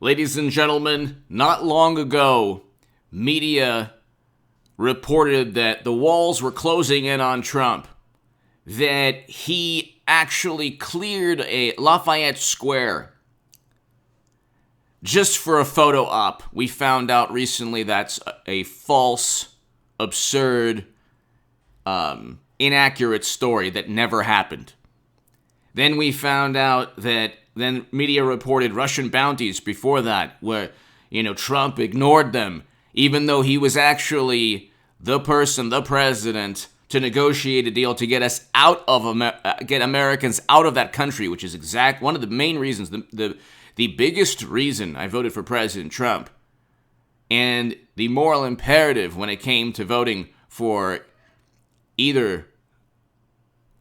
Ladies and gentlemen, not long ago, media reported that the walls were closing in on Trump, that he actually cleared a Lafayette Square just for a photo op. We found out recently that's a false, absurd, inaccurate story that never happened. Then we found out that then media reported Russian bounties before that, where, Trump ignored them, even though he was actually the president, to negotiate a deal to get us get Americans out of that country, which is one of the main reasons, the biggest reason I voted for President Trump, and the moral imperative when it came to voting for either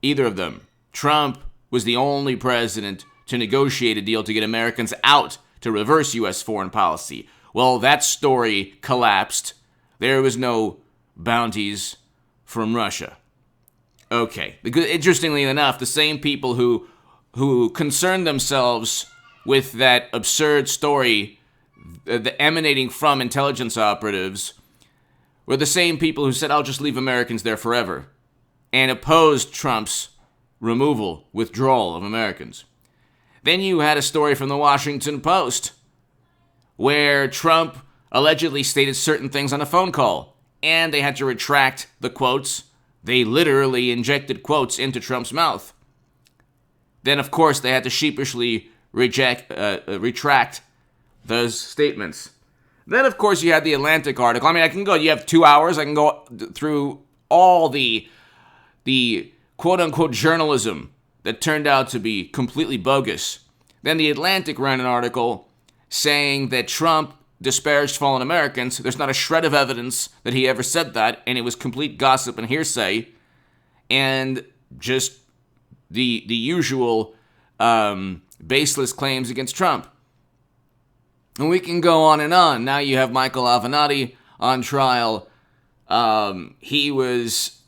of them. Trump was the only president to negotiate a deal to get Americans out, to reverse U.S. foreign policy. Well, that story collapsed. There was no bounties from Russia. Okay. Interestingly enough, the same people who concerned themselves with that absurd story emanating from intelligence operatives were the same people who said, I'll just leave Americans there forever, and opposed Trump's withdrawal of Americans. Then you had a story from the Washington Post where Trump allegedly stated certain things on a phone call, and they had to retract the quotes. They literally injected quotes into Trump's mouth. Then, of course, they had to sheepishly retract those statements. Then, of course, you had the Atlantic article. I can go, you have 2 hours, I can go through all the quote-unquote journalism that turned out to be completely bogus. Then the Atlantic ran an article saying that Trump disparaged fallen Americans. There's not a shred of evidence that he ever said that, and it was complete gossip and hearsay, and just the usual baseless claims against Trump. And we can go on and on. Now you have Michael Avenatti on trial. He was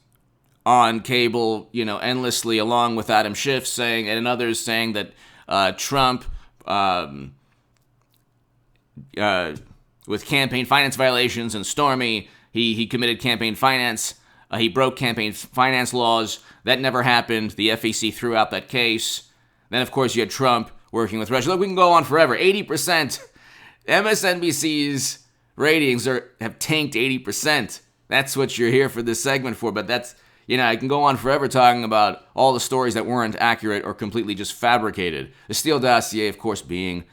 on cable, endlessly, along with Adam Schiff and others saying that Trump, with campaign finance violations and Stormy, he committed campaign finance. He broke campaign finance laws. That never happened. The FEC threw out that case. Then, of course, you had Trump working with Russia. Look, we can go on forever. 80%. MSNBC's ratings have tanked 80%. That's what you're here for this segment for, but that's, I can go on forever talking about all the stories that weren't accurate or completely just fabricated. The Steele dossier, of course, being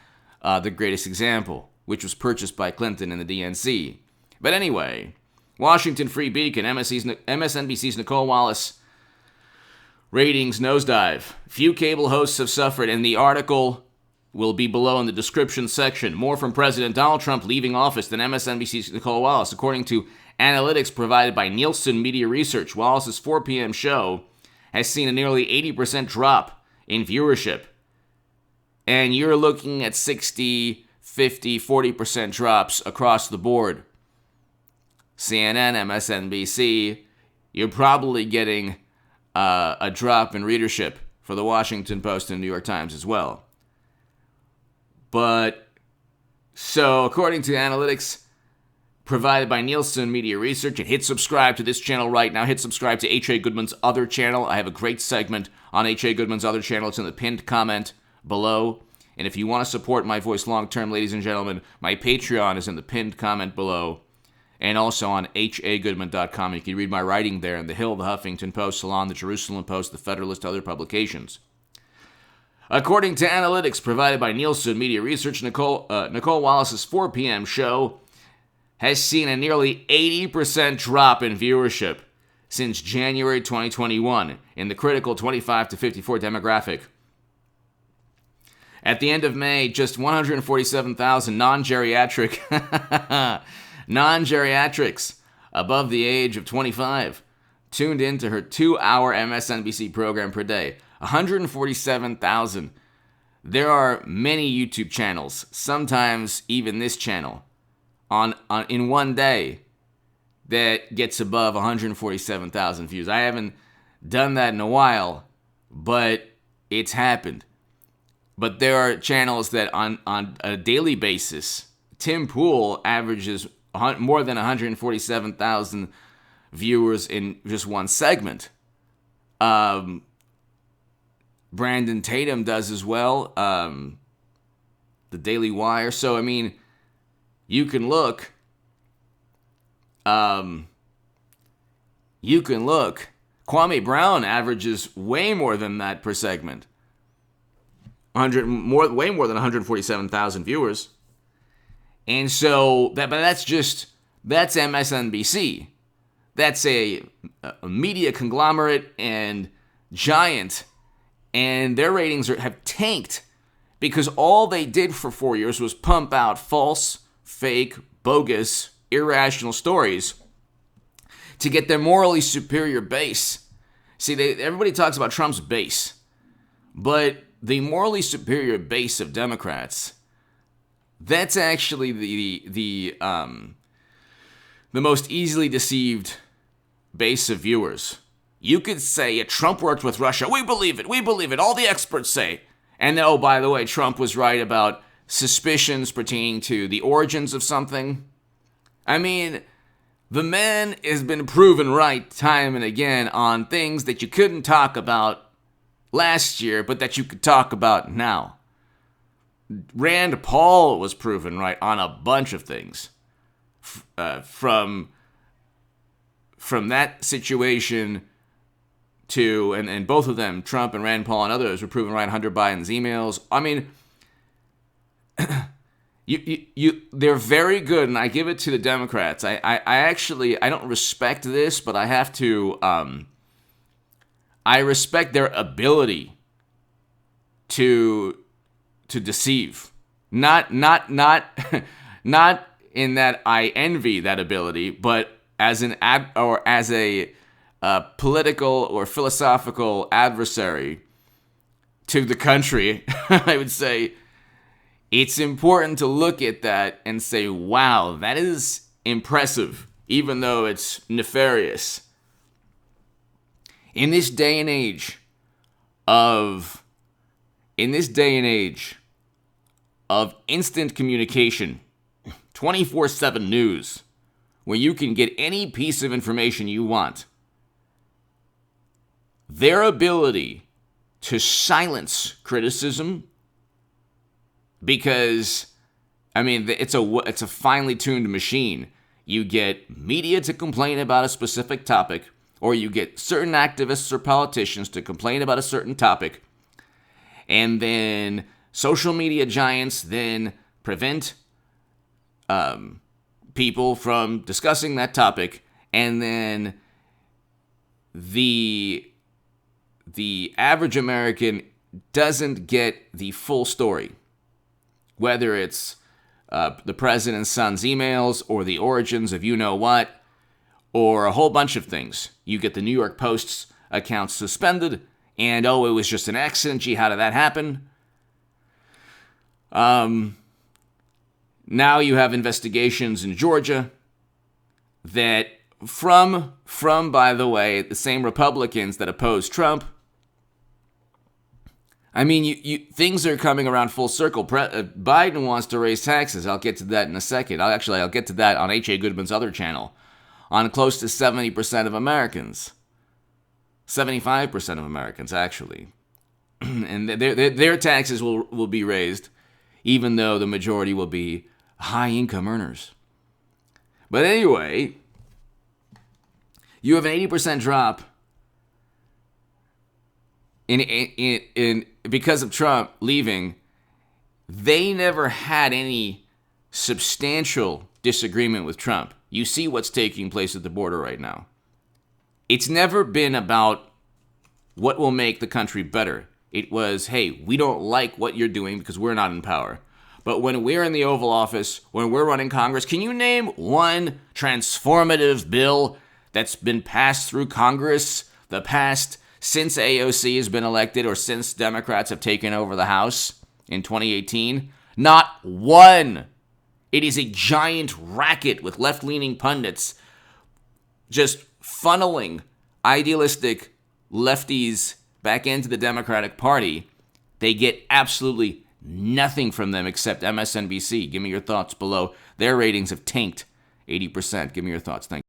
the greatest example, which was purchased by Clinton and the DNC. But anyway, Washington Free Beacon, MSNBC's Nicolle Wallace, ratings nosedive. Few cable hosts have suffered, and the article will be below in the description section. More from President Donald Trump leaving office than MSNBC's Nicolle Wallace. According to analytics provided by Nielsen Media Research, Wallace's 4 p.m. show has seen a nearly 80% drop in viewership. And you're looking at 60, 50, 40% drops across the board. CNN, MSNBC, you're probably getting a drop in readership for the Washington Post and New York Times as well. But, so according to analytics provided by Nielsen Media Research, and hit subscribe to this channel right now. Hit subscribe to H.A. Goodman's other channel. I have a great segment on H.A. Goodman's other channel. It's in the pinned comment below. And if you want to support my voice long-term, ladies and gentlemen, my Patreon is in the pinned comment below. And also on hagoodman.com. You can read my writing there in The Hill, The Huffington Post, Salon, The Jerusalem Post, The Federalist, other publications. According to analytics provided by Nielsen Media Research, Nicolle Wallace's 4 p.m. show has seen a nearly 80% drop in viewership since January 2021 in the critical 25 to 54 demographic. At the end of May, just 147,000 non-geriatrics above the age of 25 tuned into her 2-hour MSNBC program per day. 147,000. There are many YouTube channels, sometimes even this channel, in one day that gets above 147,000 views. I haven't done that in a while, but it's happened. But there are channels that on a daily basis, Tim Pool averages more than 147,000 viewers in just one segment. Brandon Tatum does as well. The Daily Wire. So, I mean, you can look. Kwame Brown averages way more than that per segment. Way more than 147,000 viewers. And so that's MSNBC. That's a media conglomerate and giant, and their ratings have tanked because all they did for 4 years was pump out false, fake, bogus, irrational stories to get their morally superior base. See, everybody talks about Trump's base, but the morally superior base of Democrats, that's actually the most easily deceived base of viewers. You could say, Trump worked with Russia. We believe it. All the experts say. And then, oh, by the way, Trump was right about suspicions pertaining to the origins of something. I mean, the man has been proven right time and again on things that you couldn't talk about last year, but that you could talk about now. Rand Paul was proven right on a bunch of things. From that situation to, and both of them, Trump and Rand Paul and others, were proven right on Hunter Biden's emails. I mean, they're very good, and I give it to the Democrats. I don't respect this, but I have to. I respect their ability to deceive. Not in that I envy that ability, but as a political or philosophical adversary to the country, I would say it's important to look at that and say, wow, that is impressive, even though it's nefarious. In this day and age of instant communication, 24/7 news, where you can get any piece of information you want, their ability to silence criticism, because, I mean, it's a finely tuned machine. You get media to complain about a specific topic, or you get certain activists or politicians to complain about a certain topic, and then social media giants then prevent people from discussing that topic, and then the average American doesn't get the full story, whether it's the president's son's emails or the origins of you-know-what, or a whole bunch of things. You get the New York Post's account suspended, and it was just an accident. Gee, how did that happen? Now you have investigations in Georgia that from by the way, the same Republicans that oppose Trump. I mean, things are coming around full circle. Biden wants to raise taxes. I'll get to that in a second. I'll get to that on H.A. Goodman's other channel. On close to 70% of Americans. 75% of Americans, actually. And their taxes will be raised, even though the majority will be high-income earners. But anyway, you have an 80% drop in because of Trump leaving. They never had any substantial disagreement with Trump. You see what's taking place at the border right now. It's never been about what will make the country better. It was, hey, we don't like what you're doing because we're not in power. But when we're in the Oval Office, when we're running Congress, can you name one transformative bill that's been passed through Congress since AOC has been elected or since Democrats have taken over the House in 2018? Not one. It is a giant racket with left-leaning pundits just funneling idealistic lefties back into the Democratic Party They get absolutely nothing from them except MSNBC. Give me your thoughts below. Their ratings have tanked 80%. Give me your thoughts. Thank you.